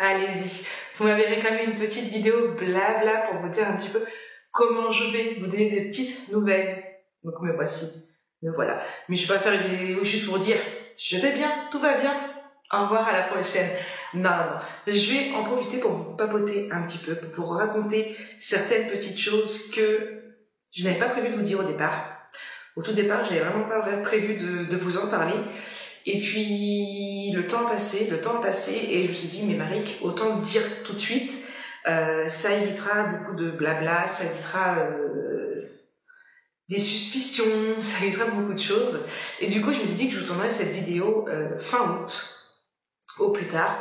allez-y. Vous m'avez réclamé une petite vidéo blabla pour vous dire un petit peu comment je vais, vous donner des petites nouvelles. Donc me voici, me voilà. Mais je vais pas faire une vidéo juste pour dire je vais bien, tout va bien, au revoir, à la prochaine. Non, non, je vais en profiter pour vous papoter un petit peu, pour vous raconter certaines petites choses que je n'avais pas prévu de vous dire au départ. Au tout départ, j'avais vraiment pas prévu de vous en parler. Et puis, le temps a passé, et je me suis dit, mais Maric, autant le dire tout de suite, ça évitera beaucoup de blabla, ça évitera des suspicions, ça évitera beaucoup de choses. Et du coup, je me suis dit que je vous tournerais cette vidéo fin août, au plus tard.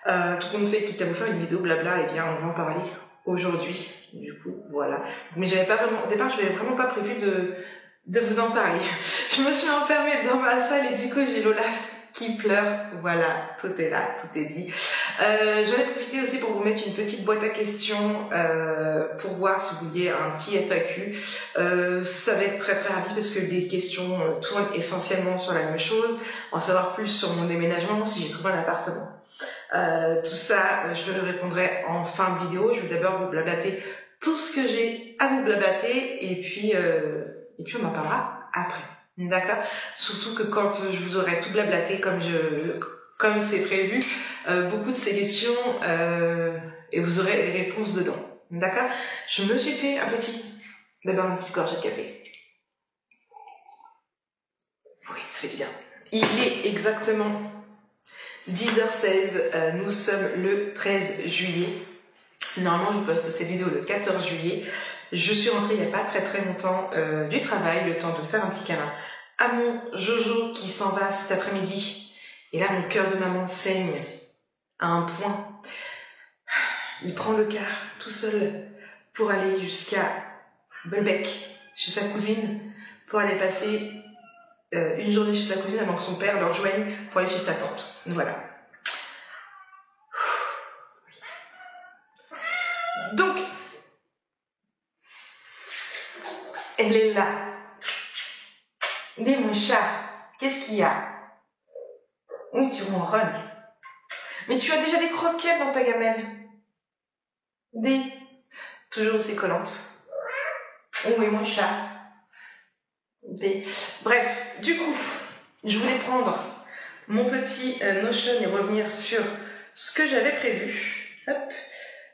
Tout compte fait, quitte à vous faire une vidéo blabla, eh bien, on va en parler aujourd'hui. Du coup, voilà. Mais j'avais pas vraiment, au départ, je n'avais vraiment pas prévu de vous en parler. Je me suis enfermée dans ma salle et du coup j'ai l'Olaf qui pleure. Voilà, tout est là, tout est dit. Je vais profiter aussi pour vous mettre une petite boîte à questions pour voir si vous vouliez un petit FAQ. Ça va être très très rapide parce que les questions tournent essentiellement sur la même chose. En savoir plus sur mon déménagement, si j'ai trouvé un appartement. Tout ça, je le répondrai en fin de vidéo. Je vais d'abord vous blablater tout ce que j'ai à vous blablater et puis on en parlera après. D'accord? Surtout que quand je vous aurai tout blablaté comme c'est prévu, beaucoup de ces questions et vous aurez les réponses dedans. D'accord? Je me suis fait d'abord une petite gorgée de café. Oui, ça fait du bien. Il est exactement 10h16, nous sommes le 13 juillet. Normalement, je poste cette vidéo le 14 juillet. Je suis rentrée il n'y a pas très très longtemps du travail, le temps de faire un petit câlin à mon Jojo qui s'en va cet après-midi. Et là, mon cœur de maman saigne à un point. Il prend le car tout seul pour aller jusqu'à Belbec, chez sa cousine, pour aller passer une journée chez sa cousine avant que son père le rejoigne pour aller chez sa tante. Voilà. Donc, elle est là. Dis mon chat, qu'est-ce qu'il y a? Oui, tu ronronnes. Mais tu as déjà des croquettes dans ta gamelle. Toujours aussi collantes. Oui, mon chat. Bref, du coup, je voulais prendre mon petit Notion et revenir sur ce que j'avais prévu. Hop,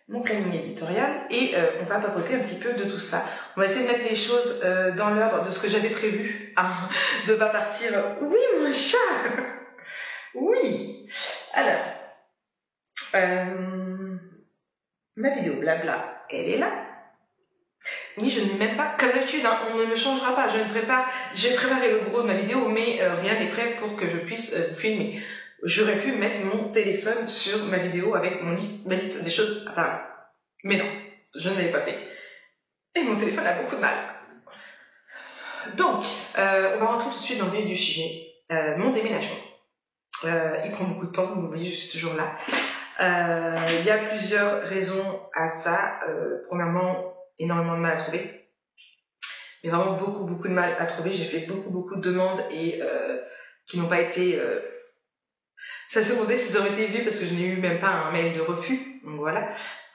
mon planning éditorial et on va papoter un petit peu de tout ça. On va essayer de mettre les choses dans l'ordre de ce que j'avais prévu, hein, de pas partir. Oui, mon chat. Oui. Alors, ma vidéo blabla, elle est là. Oui, je n'ai même pas, comme d'habitude, hein, on ne me changera pas. J'ai préparé le gros de ma vidéo, mais rien n'est prêt pour que je puisse filmer. J'aurais pu mettre mon téléphone sur ma vidéo avec ma liste des choses à parler. Mais non, je ne l'ai pas fait. Et mon téléphone a beaucoup de mal. Donc, on va rentrer tout de suite dans le vif du sujet. Mon déménagement. Il prend beaucoup de temps, vous voyez, je suis toujours là. Il y a plusieurs raisons à ça. Premièrement, énormément de mal à trouver. Mais vraiment beaucoup de mal à trouver. J'ai fait beaucoup de demandes et qui n'ont pas été... Ça se demandait s'ils auraient été vus parce que je n'ai eu même pas un mail de refus. Donc voilà.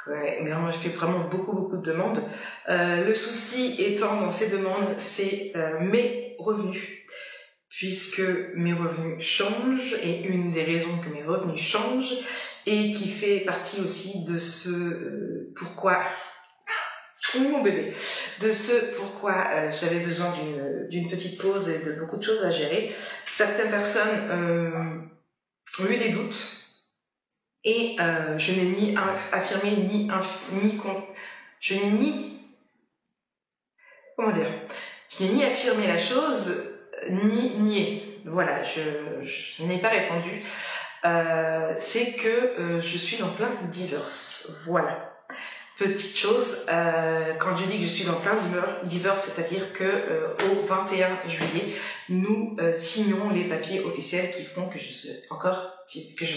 Mais vraiment, j'ai fait vraiment beaucoup de demandes. Le souci étant dans ces demandes, c'est mes revenus. Puisque mes revenus changent, et une des raisons que mes revenus changent, et qui fait partie aussi de ce pourquoi... mon bébé, de ce pourquoi j'avais besoin d'une petite pause et de beaucoup de choses à gérer. Certaines personnes ont eu des doutes et je n'ai ni affirmé je n'ai ni affirmé la chose ni nié. Voilà, je n'ai pas répondu. C'est que je suis en plein divorce. Voilà. Petite chose, quand je dis que je suis en plein divorce, c'est-à-dire que au 21 juillet, nous signons les papiers officiels qui font que je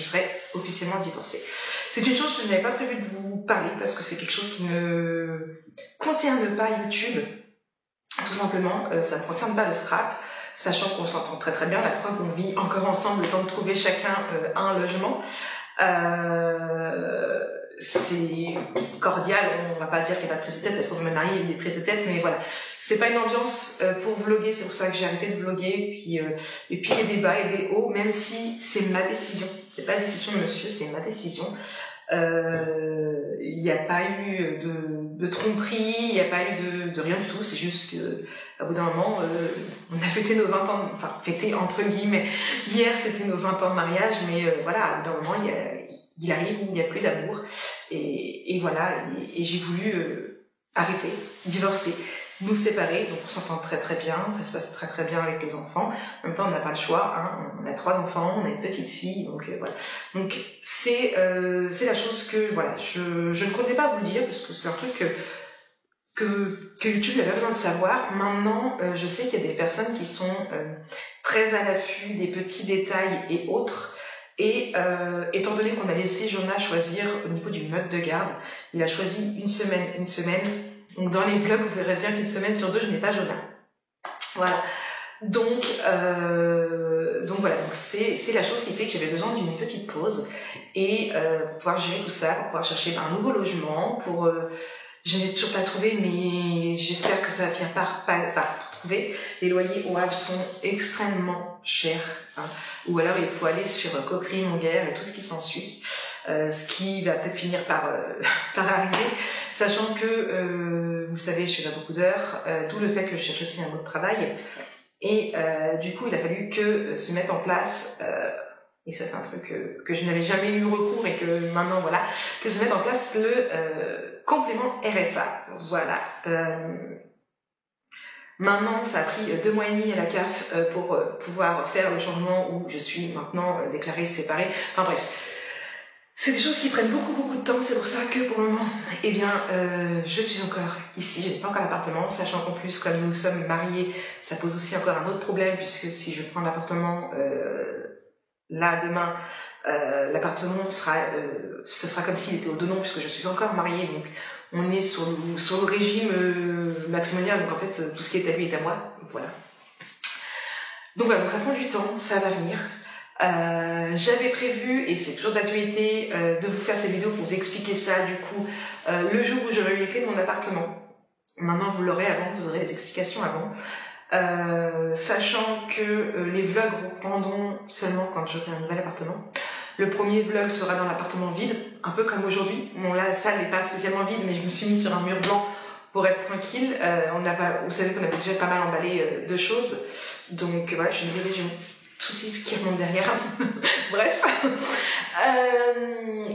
serai officiellement divorcée. C'est une chose que je n'avais pas prévu de vous parler parce que c'est quelque chose qui ne concerne pas YouTube. Tout simplement, ça ne concerne pas le scrap, sachant qu'on s'entend très bien. La preuve, on vit encore ensemble le temps de trouver chacun un logement. C'est cordial, on va pas dire qu'il n'y a pas de prise de tête, elles sont même mariées, il y a des prises de tête, mais voilà. C'est pas une ambiance pour vlogger, c'est pour ça que j'ai arrêté de vlogger, et puis il y a des bas et des hauts, même si c'est ma décision. C'est pas la décision de monsieur, c'est ma décision. Il n'y a pas eu de tromperie, il n'y a pas eu de rien du tout, c'est juste que à bout d'un moment, on a fêté nos 20 ans, enfin fêté entre guillemets, hier c'était nos 20 ans de mariage, mais voilà, à bout d'un moment il arrive où il n'y a plus d'amour, et voilà, et j'ai voulu arrêter, divorcer, nous séparer, donc on s'entend très très bien, ça se passe très très bien avec les enfants, en même temps on n'a pas le choix, hein, on a 3 enfants, on a une petite fille, donc voilà. Donc c'est la chose que voilà, je ne comptais pas vous le dire, parce que c'est un truc que YouTube n'avait pas besoin de savoir. Maintenant, je sais qu'il y a des personnes qui sont très à l'affût des petits détails et autres, et étant donné qu'on a laissé Jonah choisir au niveau du mode de garde, il a choisi une semaine. Donc dans les vlogs, vous verrez bien qu'une semaine sur 2, je n'ai pas Jonah. Voilà. Donc voilà, donc c'est la chose qui fait que j'avais besoin d'une petite pause, et pour pouvoir gérer tout ça, pour pouvoir chercher un nouveau logement, je n'ai toujours pas trouvé, mais j'espère que ça va finir par trouver. Les loyers au Havre sont extrêmement chers, hein. Ou alors il faut aller sur Coquerie, Monguère et tout ce qui s'ensuit, ce qui va peut-être finir par arriver, sachant que vous savez, je fais pas beaucoup d'heures, d'où le fait que je cherche aussi un autre travail, et du coup il a fallu que se mette en place, et ça c'est un truc que je n'avais jamais eu recours, et que maintenant voilà, que se mette en place le complément RSA. Voilà. Maintenant, ça a pris 2 mois et demi à la CAF pour pouvoir faire le changement où je suis maintenant déclarée séparée. Enfin bref, c'est des choses qui prennent beaucoup de temps. C'est pour ça que pour le moment, eh bien, je suis encore ici. Je n'ai pas encore l'appartement, sachant qu'en plus, comme nous sommes mariés, ça pose aussi encore un autre problème, puisque si je prends l'appartement là demain, l'appartement sera, ce sera comme s'il était au donon, puisque je suis encore mariée, donc on est sur le régime matrimonial, donc en fait tout ce qui est à lui est à moi, donc voilà. Donc voilà, donc ça prend du temps, ça va venir. J'avais prévu, et c'est toujours d'actualité, de vous faire ces vidéos pour vous expliquer ça, du coup, le jour où j'aurai eu les clés de mon appartement. Maintenant vous l'aurez avant, vous aurez les explications avant. Sachant que les vlogs reprendront seulement quand j'aurai un nouvel appartement. Le premier vlog sera dans l'appartement vide, un peu comme aujourd'hui. Bon là, la salle n'est pas spécialement vide, mais je me suis mis sur un mur blanc pour être tranquille. Vous savez qu'on avait déjà pas mal emballé de choses. Donc voilà, je suis désolée, j'ai mon soutif qui remonte derrière. Bref.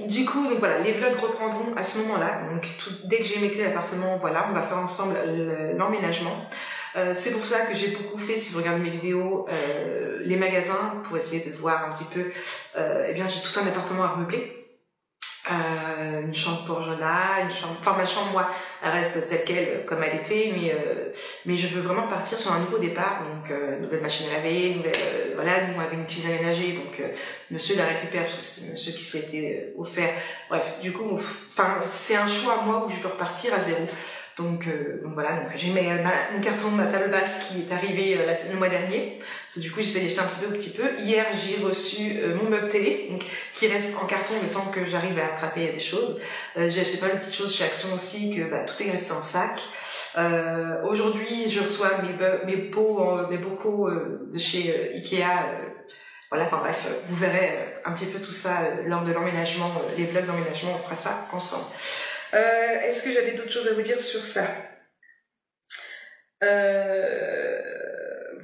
Du coup, donc voilà, les vlogs reprendront à ce moment-là. Donc dès que j'ai mes clés d'appartement, voilà, on va faire ensemble l'emménagement. C'est pour ça que j'ai beaucoup fait, si vous regardez mes vidéos, les magasins, pour essayer de voir un petit peu, eh bien j'ai tout un appartement à remeubler, une chambre pour Jonah, enfin ma chambre moi, elle reste telle quelle comme elle était, mais je veux vraiment partir sur un nouveau départ, donc nouvelle machine à laver, voilà, nous on avait une cuisine aménagée, donc monsieur la récupère, parce que c'est monsieur qui s'est été offert, bref, du coup, enfin c'est un choix moi où je peux repartir à zéro. Donc voilà, donc j'ai mon carton de ma table basse qui est arrivé le mois dernier. Parce que du coup, j'essaie d'acheter un petit peu. Hier, j'ai reçu mon meuble télé, donc qui reste en carton le temps que j'arrive à attraper des choses. J'ai acheté pas mal de petites choses chez Action aussi, que tout est resté en sac. Aujourd'hui, je reçois mes bocaux de chez Ikea. Voilà, enfin bref, vous verrez un petit peu tout ça lors de l'emménagement, les vlogs d'emménagement, on fera ça ensemble. Est-ce que j'avais d'autres choses à vous dire sur ça?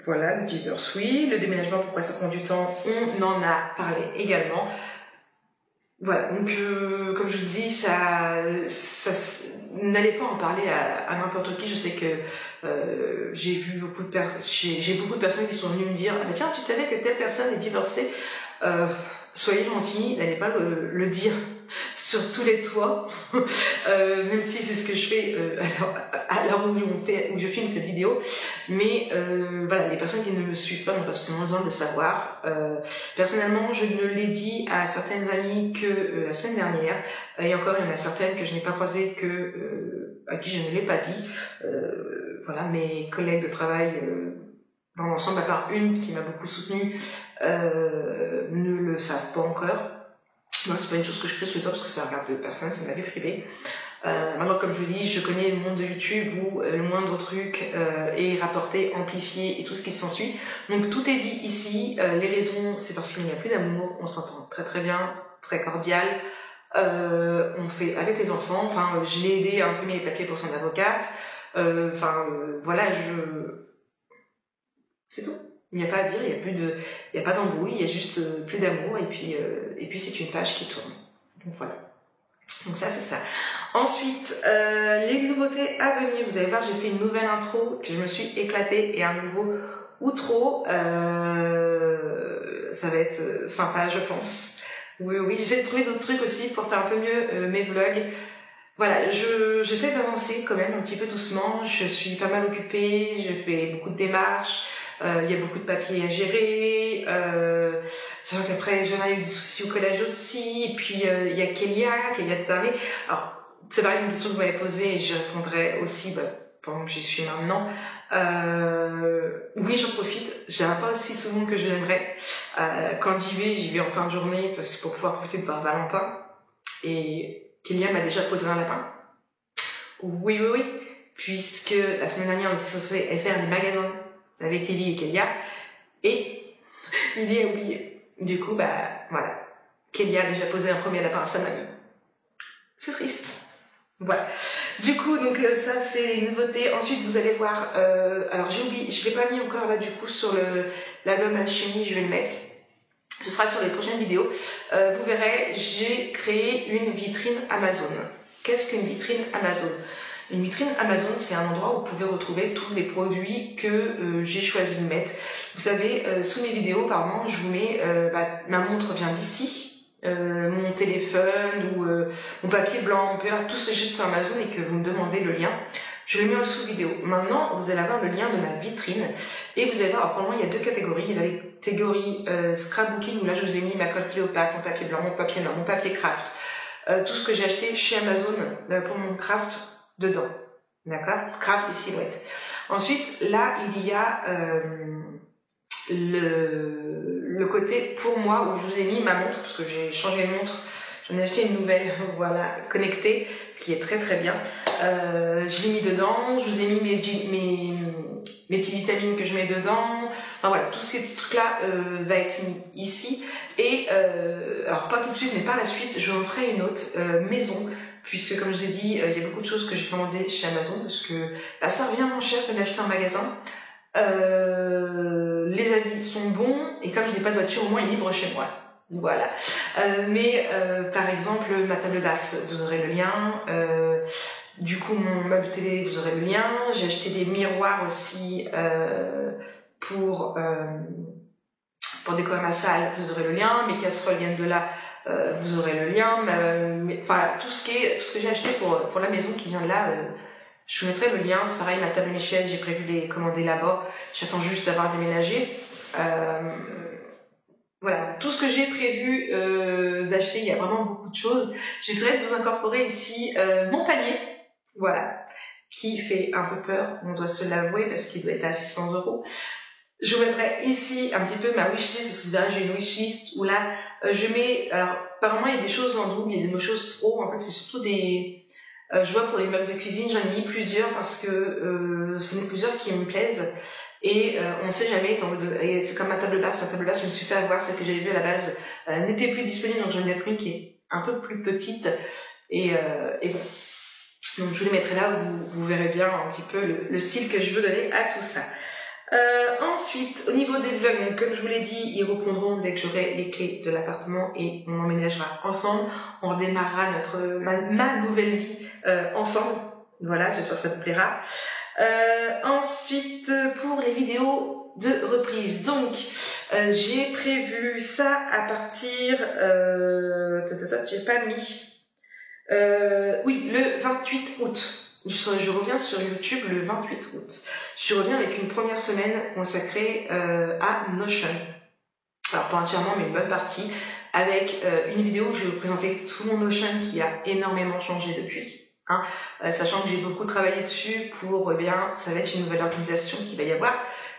Voilà, le divorce, oui. Le déménagement, pourquoi ça prend du temps? On en a parlé également. Voilà, donc comme je vous dis, ça n'allez pas en parler à n'importe qui. Je sais que j'ai vu beaucoup de personnes qui sont venues me dire « Ah bah tiens, tu savais que telle personne est divorcée ?» Soyez gentils, n'allez pas le dire sur tous les toits, même si c'est ce que je fais à l'heure où je filme cette vidéo, mais voilà, les personnes qui ne me suivent pas n'ont pas forcément besoin de le savoir. Personnellement, je ne l'ai dit à certaines amies que la semaine dernière, et encore il y en a certaines que je n'ai pas croisées, à qui je ne l'ai pas dit. Voilà, mes collègues de travail dans l'ensemble, à part une qui m'a beaucoup soutenue, ne le savent pas encore. Moi, c'est pas une chose que je fais sur le top parce que ça regarde personne, c'est ma vie privée. Maintenant, comme je vous dis, je connais le monde de YouTube où le moindre truc est rapporté, amplifié et tout ce qui s'ensuit. Donc tout est dit ici. Les raisons, c'est parce qu'il n'y a plus d'amour, on s'entend très très bien, très cordial. On fait avec les enfants. Enfin, je l'ai aidé à imprimer les papiers pour son avocate. Voilà, c'est tout. Il n'y a pas à dire, il y a pas d'embrouille, il y a juste plus d'amour et puis c'est une page qui tourne. Donc voilà. Donc ça, c'est ça. Ensuite, les nouveautés à venir. Vous allez voir, j'ai fait une nouvelle intro que je me suis éclatée et un nouveau outro. Ça va être sympa, je pense. Oui, j'ai trouvé d'autres trucs aussi pour faire un peu mieux mes vlogs. Voilà, j'essaie d'avancer quand même un petit peu doucement. Je suis pas mal occupée, je fais beaucoup de démarches. Il y a beaucoup de papiers à gérer. C'est vrai qu'après, j'en ai eu des soucis au collège aussi. Et puis, il y a Kélia Théramé. Alors, c'est pareil, une question que vous m'avez posée et j'y répondrai aussi pendant que j'y suis maintenant. Oui, j'en profite. Je ne vais pas aussi souvent que je l'aimerais. Quand j'y vais en fin de journée parce que pour pouvoir profiter de voir Valentin. Et Kélia m'a déjà posé un lapin. Oui. Puisque la semaine dernière, on est censé faire des magasins avec Lily et Kélia, et Lily a oublié. Du coup, voilà. Kélia a déjà posé un premier lapin à sa mamie. C'est triste. Voilà. Du coup, donc ça, c'est les nouveautés. Ensuite, vous allez voir, alors j'ai oublié, je l'ai pas mis encore là, du coup, sur l'album Alchimie, je vais le mettre. Ce sera sur les prochaines vidéos. Vous verrez, j'ai créé une vitrine Amazon. Qu'est-ce qu'une vitrine Amazon ? Une vitrine Amazon, c'est un endroit où vous pouvez retrouver tous les produits que j'ai choisi de mettre. Vous savez, sous mes vidéos, par exemple, je vous mets ma montre vient d'ici, mon téléphone ou mon papier blanc, tout ce que j'ai sur Amazon et que vous me demandez le lien, je le mets en sous-vidéo. Maintenant, vous allez avoir le lien de ma vitrine et vous allez voir, probablement, il y a deux catégories. Il y a la catégorie scrapbooking où là, je vous ai mis ma colle Cléopâtre, mon papier blanc, mon papier noir, mon papier craft, tout ce que j'ai acheté chez Amazon pour mon craft dedans, d'accord? Craft et silhouette. Ensuite, là, il y a le côté pour moi où je vous ai mis ma montre, parce que j'ai changé de montre, j'en ai acheté une nouvelle, voilà, connectée, qui est très très bien. Je l'ai mis dedans, je vous ai mis mes petites vitamines que je mets dedans. Enfin voilà, tous ces petits trucs-là va être mis ici. Et alors pas tout de suite, mais par la suite, je vous en ferai une autre maison. Puisque, comme je vous ai dit, il y a beaucoup de choses que j'ai commandées chez Amazon, parce que ça revient moins cher que d'acheter en magasin. Les avis sont bons, et comme je n'ai pas de voiture, au moins ils livrent chez moi. Voilà. Par exemple, ma table basse, vous aurez le lien. Du coup, mon meuble télé, vous aurez le lien. J'ai acheté des miroirs aussi pour décorer ma salle, vous aurez le lien. Mes casseroles viennent de là. Vous aurez le lien, tout ce que j'ai acheté pour la maison qui vient de là, je vous mettrai le lien. C'est pareil, ma table et mes chaises, j'ai prévu de les commander là-bas. J'attends juste d'avoir déménagé. Voilà, tout ce que j'ai prévu d'acheter, il y a vraiment beaucoup de choses. J'essaierai de vous incorporer ici mon panier, voilà, qui fait un peu peur, on doit se l'avouer parce qu'il doit être à 600 €. Je vous mettrai ici un petit peu ma wishlist, parce que là j'ai une wishlist où là je mets, alors apparemment il y a des choses en double, il y a des choses trop, en fait c'est surtout des, je vois pour les meubles de cuisine j'en ai mis plusieurs parce que ce sont plusieurs qui me plaisent et on ne sait jamais, et c'est comme ma table basse, je me suis fait avoir, celle que j'avais vue à la base n'était plus disponible, donc j'en ai pris une qui est un peu plus petite et bon. Donc je vous les mettrai là où vous verrez bien un petit peu le style que je veux donner à tout ça. Ensuite, au niveau des vlogs, donc, comme je vous l'ai dit, ils reprendront dès que j'aurai les clés de l'appartement et on emménagera ensemble. On redémarrera ma nouvelle vie ensemble. Voilà, j'espère que ça vous plaira. Ensuite, pour les vidéos de reprise, donc j'ai prévu ça à partir. J'ai pas mis. Oui, le 28 août. Je reviens sur YouTube le 28 août. Je reviens avec une première semaine consacrée à Notion. Alors pas entièrement, mais une bonne partie. Avec une vidéo où je vais vous présenter tout mon Notion qui a énormément changé depuis. Sachant que j'ai beaucoup travaillé dessus pour, ça va être une nouvelle organisation qu'il va y avoir.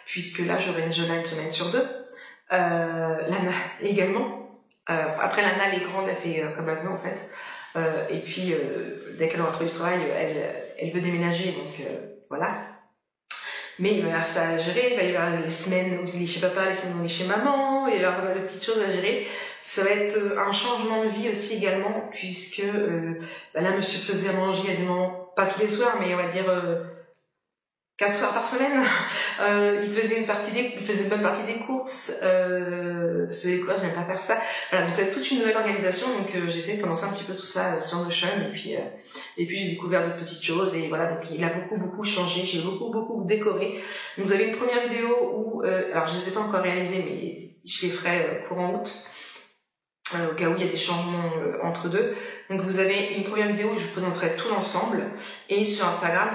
Puisque là, j'aurai une Jonah une semaine sur 2. Lana également. Après, Lana, elle est grande, elle fait comme elle veut en fait. Et puis, dès qu'elle rentre du travail, elle veut déménager, donc voilà. Mais il va y avoir ça à gérer, il va y avoir les semaines où il est chez papa, les semaines où il est chez maman, et alors de petites choses à gérer. Ça va être un changement de vie aussi également, puisque là, monsieur faisait à manger quasiment, pas tous les soirs, mais on va dire 4 soirs par semaine. Il faisait une bonne partie des courses. Parce que les courses, j'aime pas faire ça. Voilà, donc c'est toute une nouvelle organisation. Donc j'essaie de commencer un petit peu tout ça sur Notion. Et puis j'ai découvert d'autres petites choses. Et voilà, donc il a beaucoup changé. J'ai beaucoup décoré. Donc vous avez une première vidéo où, alors je les ai pas encore réalisées, mais je les ferai courant août. Au cas où il y a des changements entre deux. Donc vous avez une première vidéo où je vous présenterai tout l'ensemble, et sur Instagram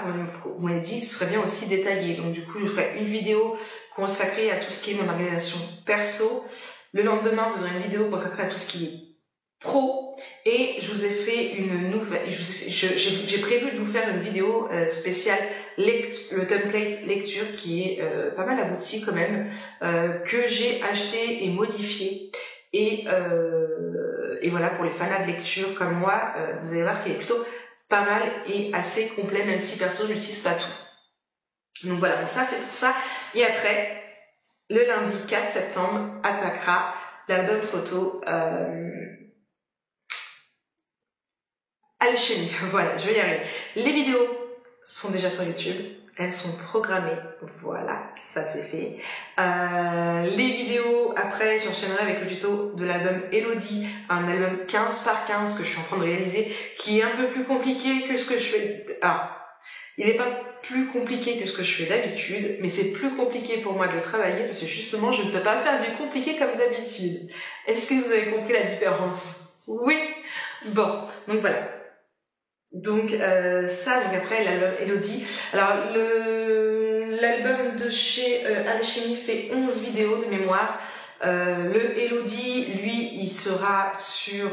vous m'avez dit que ce serait bien aussi détaillé, donc du coup je ferai une vidéo consacrée à tout ce qui est mon organisation perso. Le lendemain vous aurez une vidéo consacrée à tout ce qui est pro, et je vous ai fait une nouvelle, j'ai prévu de vous faire une vidéo spéciale le template lecture qui est pas mal abouti quand même, que j'ai acheté et modifié. Et voilà, pour les fanats de lecture comme moi, vous allez voir qu'il est plutôt pas mal et assez complet, même si perso je n'utilise pas tout. Donc voilà, donc ça c'est pour ça. Et après, le lundi 4 septembre, attaquera l'album photo Alchimie. Voilà, je vais y arriver. Les vidéos sont déjà sur YouTube. Elles sont programmées, voilà, ça c'est fait. Les vidéos, après j'enchaînerai avec le tuto de l'album Elodie, un album 15 par 15 que je suis en train de réaliser, qui est un peu plus compliqué que ce que je fais. Il n'est pas plus compliqué que ce que je fais d'habitude, mais c'est plus compliqué pour moi de le travailler parce que justement je ne peux pas faire du compliqué comme d'habitude. Est-ce que vous avez compris la différence? Oui. Bon, donc voilà. Donc ça, donc après l'album Elodie. Alors l'album de chez Alchimie fait 11 vidéos de mémoire. Le Elodie, lui, il sera sur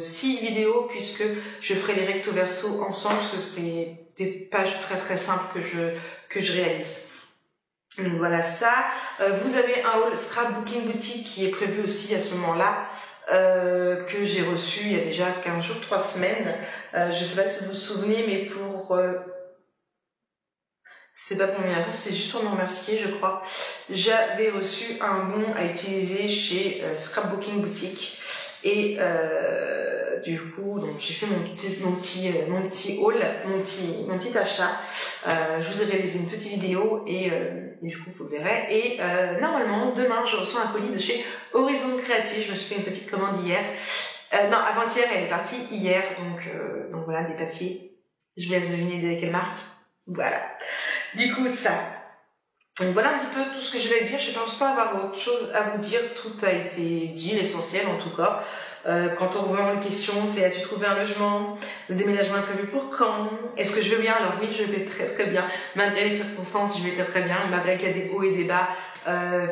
6 vidéos puisque je ferai les recto verso ensemble parce que c'est des pages très simples que je réalise. Donc voilà ça. Vous avez un haul Scrapbooking Boutique qui est prévu aussi à ce moment-là. Que j'ai reçu il y a déjà 15 jours, 3 semaines. Je sais pas si vous vous souvenez, mais pour... c'est pas pour mon anniversaire, c'est juste pour me remercier, je crois. J'avais reçu un bon à utiliser chez Scrapbooking Boutique. Et du coup, donc j'ai fait mon petit haul, mon petit achat. Je vous ai réalisé une petite vidéo et du coup vous le verrez. Et normalement demain je reçois un colis de chez Horizon Créatif. Je me suis fait une petite commande hier. Non, avant-hier, elle est partie hier. Donc voilà, des papiers. Je vous laisse deviner de quelle marque. Voilà. Du coup ça. Donc voilà un petit peu tout ce que je vais dire. Je pense pas avoir autre chose à vous dire. Tout a été dit, l'essentiel en tout cas. Quand on vous demande une question, c'est as-tu trouvé un logement? Le déménagement est prévu pour quand? Est-ce que je vais bien? Alors oui, je vais très bien. Malgré les circonstances, je vais très bien. Malgré qu'il y a des hauts et des bas.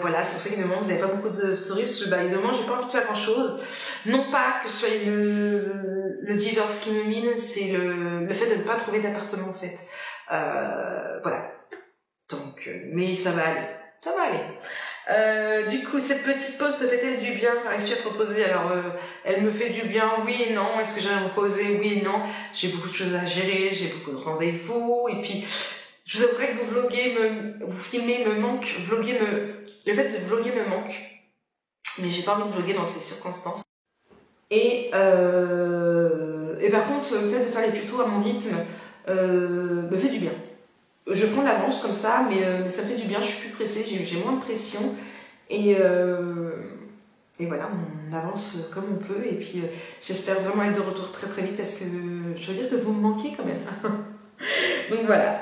Voilà, c'est pour ça qu'il demande, vous n'avez pas beaucoup de stories, parce que il demande, j'ai pas envie de faire grand chose. Non pas que ce soit le divorce qui me mine, c'est le fait de ne pas trouver d'appartement en fait. Voilà. Donc, mais ça va aller. Ça va aller. Du coup, cette petite pause te fait-elle du bien? Arrives-tu à te reposer? Alors, elle me fait du bien, oui et non. Est-ce que j'aime me reposer? Oui et non. J'ai beaucoup de choses à gérer, j'ai beaucoup de rendez-vous. Et puis, je vous avouerai que vous filmez me manque. Le fait de vlogger me manque. Mais j'ai pas envie de vlogger dans ces circonstances. Et par contre, le fait de faire les tutos à mon rythme me fait du bien. Je prends l'avance comme ça, mais ça me fait du bien, je suis plus pressée, j'ai moins de pression. Et voilà, on avance comme on peut. Et puis j'espère vraiment être de retour très vite parce que je veux dire que vous me manquez quand même. Donc voilà.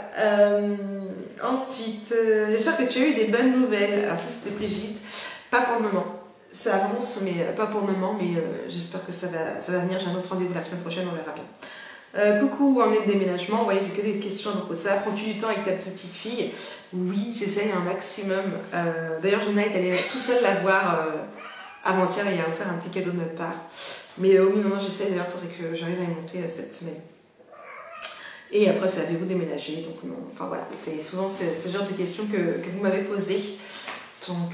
Ensuite, j'espère que tu as eu des bonnes nouvelles. Alors ça c'était Brigitte, pas pour le moment. Ça avance, mais pas pour le moment, mais j'espère que ça va venir. J'ai un autre rendez-vous la semaine prochaine, on verra bien. Coucou, où en est le déménagement? Vous voyez, c'est que des questions, donc ça. Prends-tu du temps avec ta petite fille? Oui, j'essaye un maximum. D'ailleurs, Jonah est allé tout seul la voir avant-hier et il a offert un petit cadeau de notre part. Mais oui, non, j'essaie. D'ailleurs, il faudrait que j'arrive à y monter cette semaine. Et après, c'est avez-vous déménagé? Donc, non. Enfin voilà, c'est souvent ce genre de questions que vous m'avez posées. Donc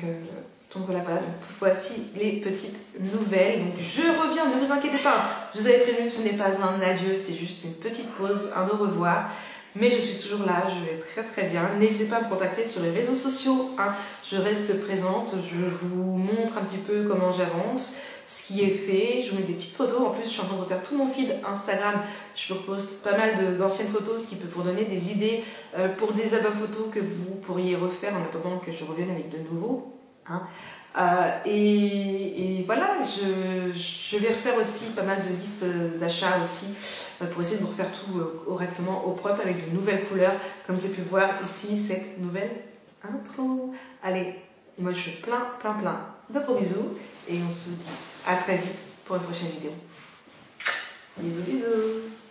Donc voilà, voilà, donc voici les petites nouvelles. Donc je reviens, ne vous inquiétez pas, je vous avais prévenu, ce n'est pas un adieu, c'est juste une petite pause, un au revoir. Mais je suis toujours là, je vais très très bien. N'hésitez pas à me contacter sur les réseaux sociaux, hein. Je reste présente, je vous montre un petit peu comment j'avance, ce qui est fait. Je vous mets des petites photos. En plus, je suis en train de refaire tout mon feed Instagram. Je vous poste pas mal d'anciennes photos, ce qui peut vous donner des idées pour des albums photos que vous pourriez refaire en attendant que je revienne avec de nouveaux. Hein. Et voilà, je vais refaire aussi pas mal de listes d'achat aussi pour essayer de vous refaire tout correctement au propre avec de nouvelles couleurs, comme vous avez pu voir ici cette nouvelle intro. Allez, moi je fais plein de gros bisous et on se dit à très vite pour une prochaine vidéo. Bisous bisous.